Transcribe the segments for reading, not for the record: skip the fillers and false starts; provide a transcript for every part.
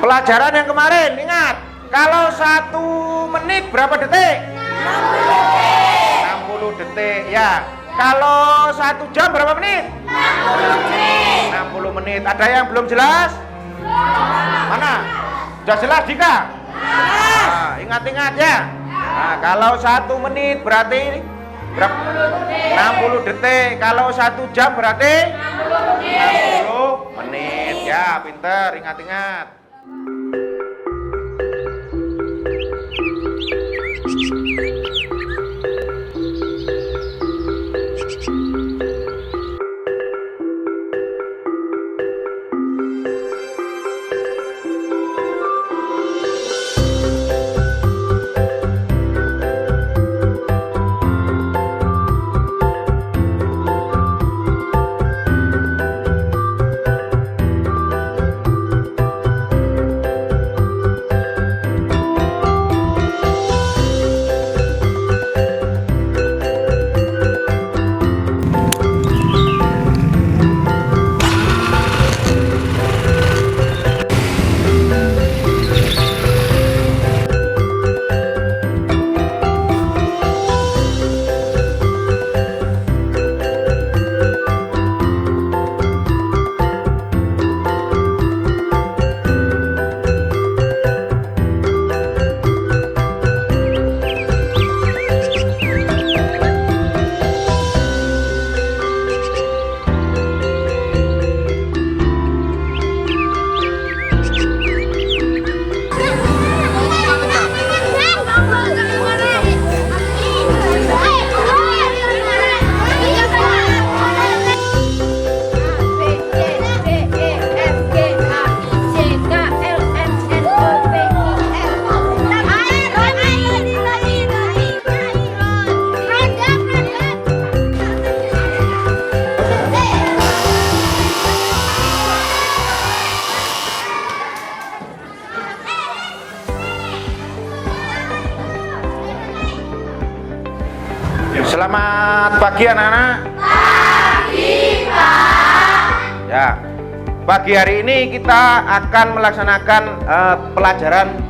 Pelajaran yang kemarin, ingat, kalau 1 menit berapa detik? 60 detik, ya. Kalau 1 jam berapa menit? 60 menit. Ada yang belum jelas? Mana? Sudah jelas, Dika? Nah, ingat-ingat ya. Nah, kalau 1 menit berarti berapa? 60 detik. Kalau 1 jam berarti 60 menit. Ya, pinter, ingat-ingat. Selamat pagi anak-anak. Pagi, Pak. Ya, pagi hari ini kita akan melaksanakan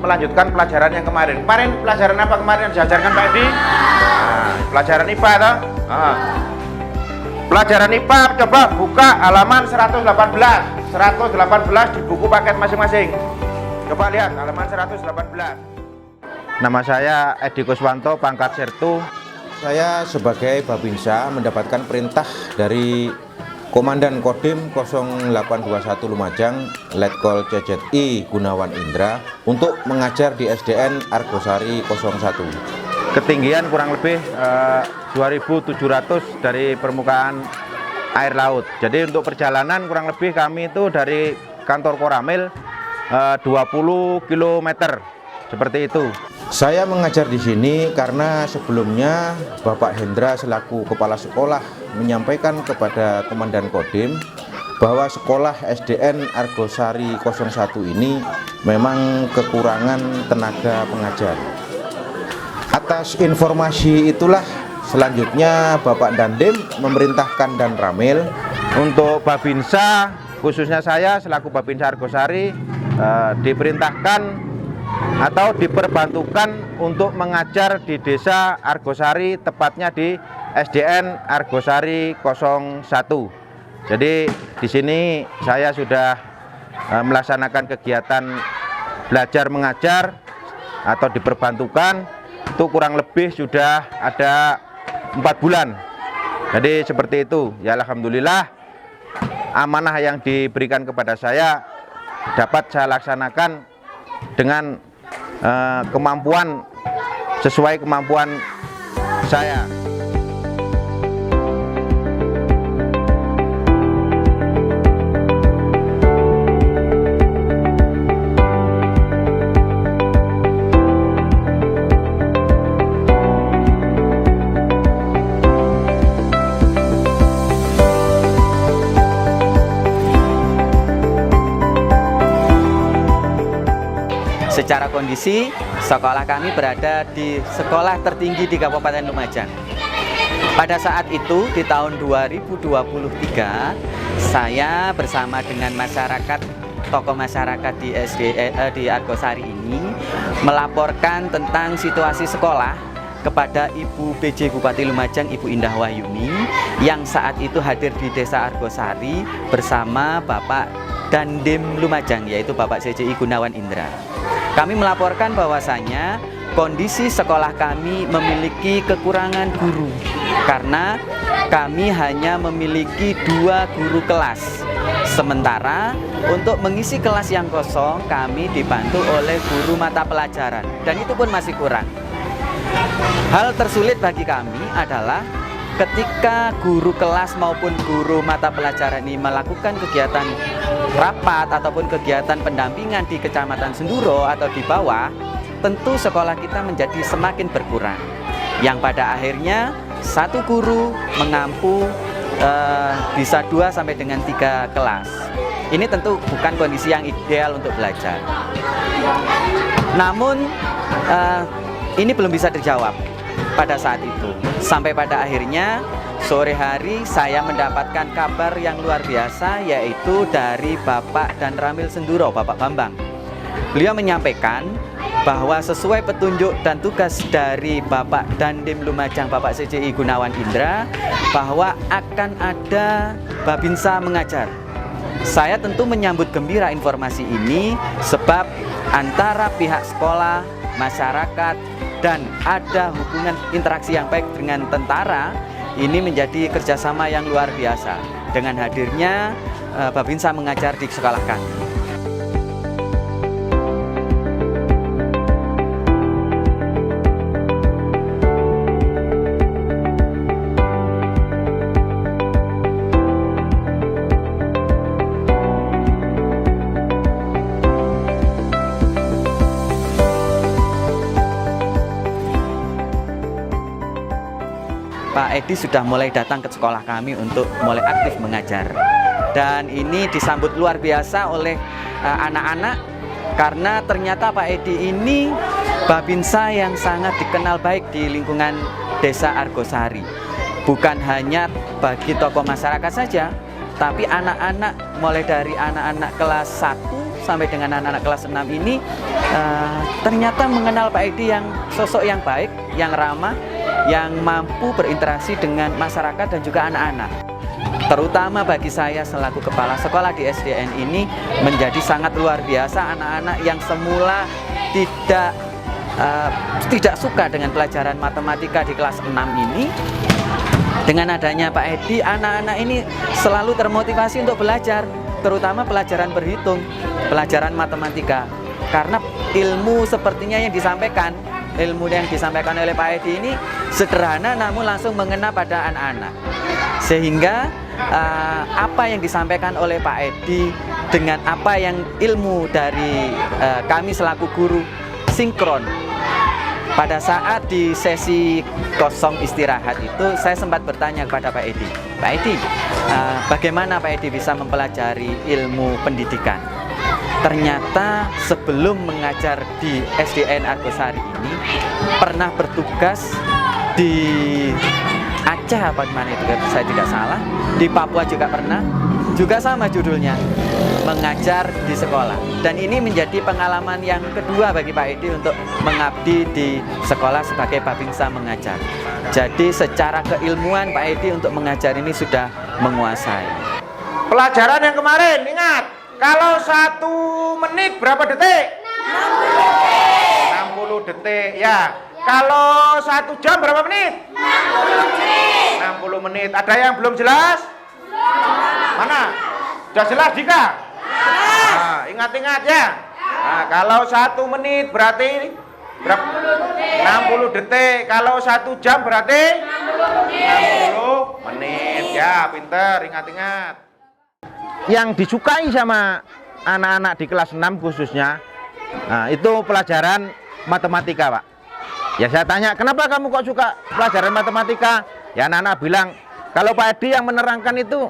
melanjutkan pelajaran yang kemarin. Kemarin pelajaran apa kemarin yang diajarkan Pak Edi? Nah, pelajaran IPA toh? Pelajaran IPA, coba buka halaman 118. 118 di buku paket masing-masing. Coba lihat halaman 118. Nama saya Edi Kuswanto, pangkat Sertu. Saya sebagai Babinsa mendapatkan perintah dari Komandan Kodim 0821 Lumajang, Letkol CZI Gunawan Indra untuk mengajar di SDN Argosari 01. Ketinggian kurang lebih 2.700 dari permukaan air laut. Jadi untuk perjalanan kurang lebih kami itu dari kantor Koramil 20 km seperti itu. Saya mengajar di sini karena sebelumnya Bapak Hendra selaku kepala sekolah menyampaikan kepada Komandan Kodim bahwa sekolah SDN Argosari 01 ini memang kekurangan tenaga pengajar. Atas informasi itulah selanjutnya Bapak Dandim memerintahkan Dan Ramil untuk Babinsa, khususnya saya selaku Babinsa Argosari diperintahkan atau diperbantukan untuk mengajar di desa Argosari, tepatnya di SDN Argosari 01. Jadi di sini saya sudah melaksanakan kegiatan belajar mengajar atau diperbantukan itu kurang lebih sudah ada 4 bulan. Jadi seperti itu. Ya alhamdulillah amanah yang diberikan kepada saya dapat saya laksanakan dengan kemampuan sesuai kemampuan saya. Secara kondisi, sekolah kami berada di sekolah tertinggi di Kabupaten Lumajang. Pada saat itu, di tahun 2023, saya bersama dengan masyarakat tokoh masyarakat di Argosari ini melaporkan tentang situasi sekolah kepada Ibu PJ Bupati Lumajang, Ibu Indah Wahyumi, yang saat itu hadir di Desa Argosari bersama Bapak Dandim Lumajang, yaitu Bapak CCI Gunawan Indra. Kami melaporkan bahwasanya kondisi sekolah kami memiliki kekurangan guru karena kami hanya memiliki 2 guru kelas. Sementara untuk mengisi kelas yang kosong kami dibantu oleh guru mata pelajaran dan itu pun masih kurang. Hal tersulit bagi kami adalah ketika guru kelas maupun guru mata pelajaran ini melakukan kegiatan rapat ataupun kegiatan pendampingan di Kecamatan Senduro atau di bawah, tentu sekolah kita menjadi semakin berkurang. Yang pada akhirnya satu guru mengampu bisa 2 sampai dengan 3 kelas. Ini tentu bukan kondisi yang ideal untuk belajar. Namun ini belum bisa terjawab pada saat itu. Sampai pada akhirnya sore hari saya mendapatkan kabar yang luar biasa, yaitu dari Bapak dan Ramil Senduro, Bapak Bambang. Beliau menyampaikan bahwa sesuai petunjuk dan tugas dari Bapak Dandim Lumajang, Bapak CCI Gunawan Indra, bahwa akan ada Babinsa mengajar. Saya tentu menyambut gembira informasi ini sebab antara pihak sekolah, masyarakat, dan ada hubungan interaksi yang baik dengan tentara. Ini menjadi kerjasama yang luar biasa dengan hadirnya Babinsa mengajar di sekolah kami. Pak Edi sudah mulai datang ke sekolah kami untuk mulai aktif mengajar. Dan ini disambut luar biasa oleh anak-anak karena ternyata Pak Edi ini Babinsa yang sangat dikenal baik di lingkungan Desa Argosari. Bukan hanya bagi tokoh masyarakat saja, tapi anak-anak mulai dari anak-anak kelas 1 sampai dengan anak-anak kelas 6 ini ternyata mengenal Pak Edi yang sosok yang baik, yang ramah, yang mampu berinteraksi dengan masyarakat dan juga anak-anak. Terutama bagi saya selaku kepala sekolah di SDN ini menjadi sangat luar biasa. Anak-anak yang semula tidak suka dengan pelajaran matematika di kelas 6 ini, dengan adanya Pak Edi, anak-anak ini selalu termotivasi untuk belajar, terutama pelajaran berhitung, pelajaran matematika. Karena ilmu sepertinya yang disampaikan oleh Pak Edi ini sederhana namun langsung mengena pada anak-anak. Sehingga apa yang disampaikan oleh Pak Edi dengan apa yang ilmu dari kami selaku guru sinkron. Pada saat di sesi kosong istirahat itu saya sempat bertanya kepada Pak Edi, Pak Edi, bagaimana Pak Edi bisa mempelajari ilmu pendidikan? Ternyata sebelum mengajar di SDN Argosari ini pernah bertugas di Aceh apa dimana itu, saya tidak salah, di Papua juga pernah, juga sama judulnya, mengajar di sekolah. Dan ini menjadi pengalaman yang kedua bagi Pak Edi untuk mengabdi di sekolah sebagai Babinsa mengajar. Jadi secara keilmuan Pak Edi untuk mengajar ini sudah menguasai. Pelajaran yang kemarin, ingat, kalau 1 menit berapa detik? 60 detik, ya. Kalau 1 jam berapa menit? 60 menit. Ada yang belum jelas? Mana? Sudah jelas, Dika? Nah, ingat-ingat ya. Nah, kalau 1 menit berarti berapa? 60 detik. Kalau 1 jam berarti 60 menit. Ya, pinter, ingat-ingat. Yang disukai sama anak-anak di kelas 6 khususnya, nah, itu pelajaran matematika, Pak. Ya saya tanya, kenapa kamu kok suka pelajaran matematika? Ya anak-anak bilang, kalau Pak Edi yang menerangkan itu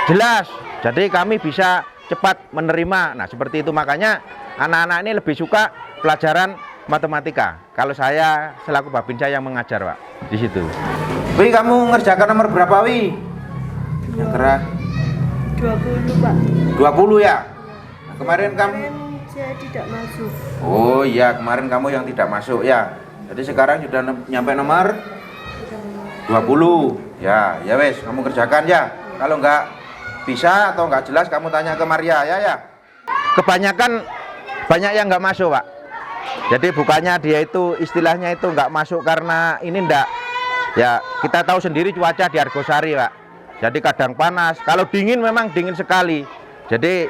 jelas, jadi kami bisa cepat menerima. Nah seperti itu, makanya anak-anak ini lebih suka pelajaran matematika. Kalau saya selaku Babinsa yang mengajar, Pak, di situ. Wi, kamu ngerjakan nomor berapa, Wi? Yang keras 20, Pak. 20 ya? Kemarin kamu saya tidak masuk. Oh iya, kemarin kamu yang tidak masuk ya. Jadi sekarang sudah nyampe nomor 20. Ya, ya wes, kamu kerjakan ya. Kalau nggak bisa atau nggak jelas kamu tanya ke Maria ya. Kebanyakan banyak yang nggak masuk, Pak. Jadi bukannya dia itu istilahnya itu nggak masuk karena ini ndak. Ya, kita tahu sendiri cuaca di Argosari, Pak. Jadi kadang panas, kalau dingin memang dingin sekali. Jadi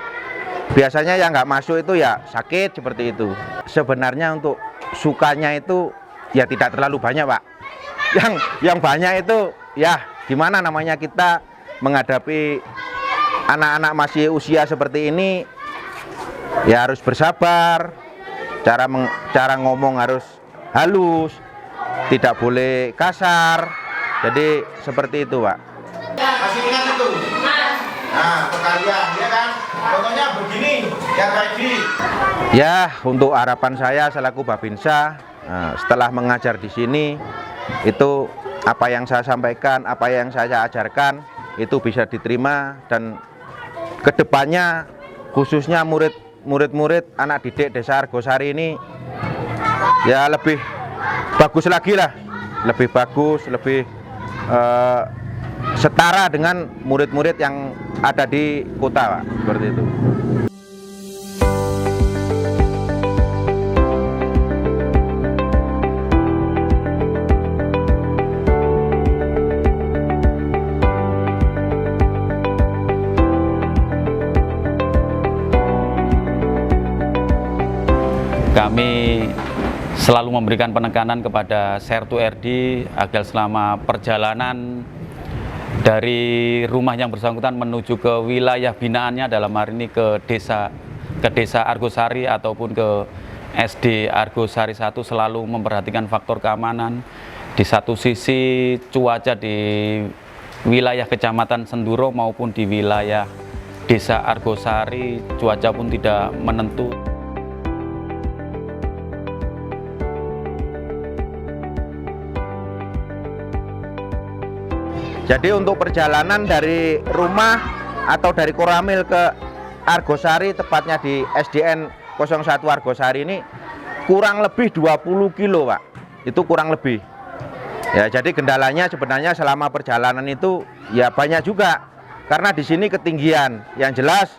biasanya yang nggak masuk itu ya sakit seperti itu. Sebenarnya untuk sukanya itu ya tidak terlalu banyak, Pak. Yang banyak itu ya gimana namanya kita menghadapi anak-anak masih usia seperti ini ya harus bersabar. Cara ngomong harus halus, tidak boleh kasar. Jadi seperti itu, Pak. Masih ingat itu? Nah, sekalian, ya kan? Contohnya begini, ya tadi. Ya, untuk harapan saya selaku Babinsa, setelah mengajar di sini, itu apa yang saya sampaikan, apa yang saya ajarkan, itu bisa diterima dan kedepannya khususnya murid-murid anak didik Desa Argosari ini ya lebih bagus lagi lah, lebih bagus, lebih setara dengan murid-murid yang ada di kota, Pak, seperti itu. Kami selalu memberikan penekanan kepada Sertu RD agar selama perjalanan dari rumah yang bersangkutan menuju ke wilayah binaannya, dalam hari ini ke desa Argosari ataupun ke SD Argosari 1, selalu memperhatikan faktor keamanan. Di satu sisi cuaca di wilayah Kecamatan Senduro maupun di wilayah Desa Argosari cuaca pun tidak menentu. Jadi untuk perjalanan dari rumah atau dari Koramil ke Argosari, tepatnya di SDN 01 Argosari ini kurang lebih 20 kilo, Pak. Itu kurang lebih. Ya, jadi kendalanya sebenarnya selama perjalanan itu ya banyak juga. Karena di sini ketinggian. Yang jelas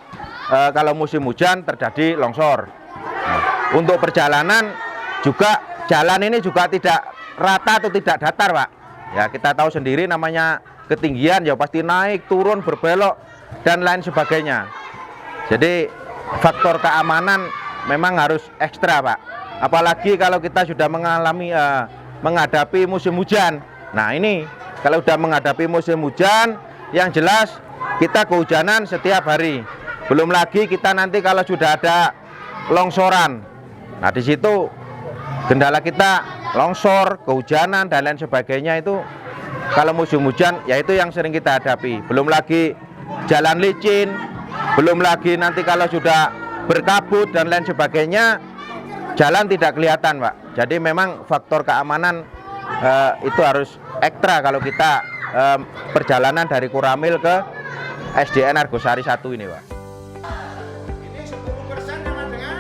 kalau musim hujan terjadi longsor. Nah, untuk perjalanan juga jalan ini juga tidak rata atau tidak datar, Pak. Ya, kita tahu sendiri namanya ketinggian ya pasti naik, turun, berbelok dan lain sebagainya. Jadi faktor keamanan memang harus ekstra, Pak. Apalagi kalau kita sudah menghadapi musim hujan. Nah, ini kalau sudah menghadapi musim hujan, yang jelas kita kehujanan setiap hari. Belum lagi kita nanti kalau sudah ada longsoran. Nah, di situ kendala kita longsor, kehujanan dan lain sebagainya itu. Kalau musim hujan, ya itu yang sering kita hadapi. Belum lagi jalan licin, belum lagi nanti kalau sudah berkabut dan lain sebagainya, jalan tidak kelihatan, Pak. Jadi memang faktor keamanan itu harus ekstra kalau kita perjalanan dari Koramil ke SDN Argosari 1 ini, Pak. Ini 10% sama dengan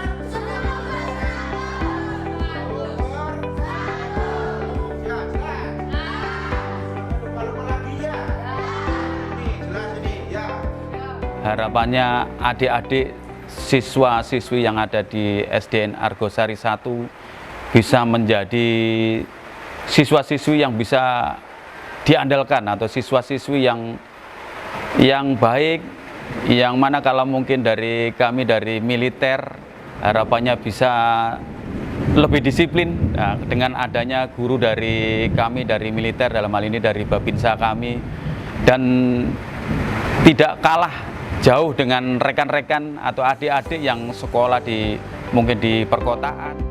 harapannya adik-adik siswa-siswi yang ada di SDN Argosari 1 bisa menjadi siswa-siswi yang bisa diandalkan atau siswa-siswi yang baik, yang mana kalau mungkin dari kami dari militer harapannya bisa lebih disiplin. Nah, dengan adanya guru dari kami dari militer, dalam hal ini dari Babinsa kami, dan tidak kalah jauh dengan rekan-rekan atau adik-adik yang sekolah mungkin di perkotaan.